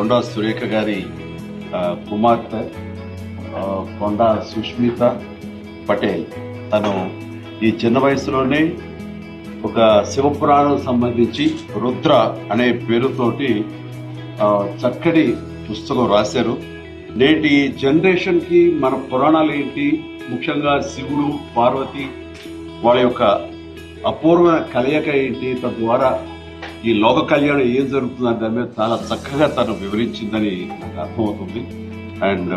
కొండా సురేఖ గారి కుమార్తె కొండా సుష్మిత పటేల్. తను ఈ చిన్న వయసులోనే ఒక శివపురాణం సంబంధించి రుద్ర అనే పేరుతోటి చక్కటి పుస్తకం రాశారు. నేటి జనరేషన్ కి మన పురాణాలు ఏంటి, ముఖ్యంగా శివుడు పార్వతి వాళ్ళ యొక్క అపూర్వమైన కలయిక ఏంటి, తద్వారా ఈ లోక కళ్యాణం ఏం జరుగుతుందని దాని మీద చాలా చక్కగా తను వివరించిందని నాకు అర్థమవుతుంది. అండ్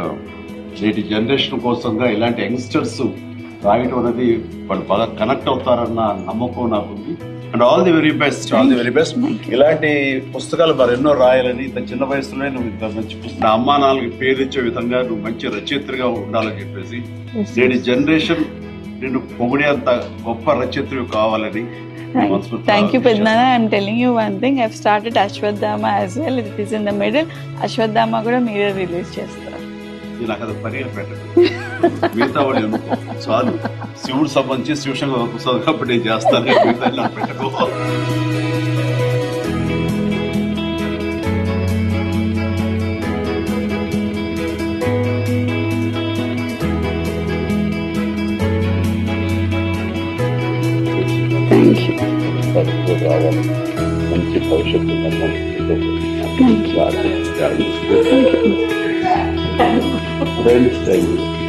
నేటి జనరేషన్ కోసంగా ఇలాంటి యంగ్స్టర్స్ రాయటం అనేది వాళ్ళు బాగా కనెక్ట్ అవుతారన్న నమ్మకం నాకుంది. And all the very best, all the very best. ఇలాంటి పుస్తకాలు మరి ఎన్నో రాయాలని, ఇంత చిన్న వయసులోనే నువ్వు ఇంత మంచి పుస్తకం, అమ్మా నాన్నకి పేరు ఇచ్చే విధంగా నువ్వు మంచి రచయిత్రిగా ఉండాలని చెప్పేసి, నేటి జనరేషన్ నేను పొగిడేంత గొప్ప రచయిత్రి కావాలని. Thank you, Pednana. I'm telling you one thing. I've started Ashwadama as well. It is in the middle. Ashwadama కూడా మీరే రిలీజ్ చేస్తారు. నాకు అది పని పెట్టదు, మిగతా వాడు ఎందుకో చాలు. శివుడు సంబంధించి శివశంకర పుస్తకం కాబట్టి నేను చేస్తాను, మిగతా నాకు పెట్టకో. మంచి భవిష్యత్తు Thank you.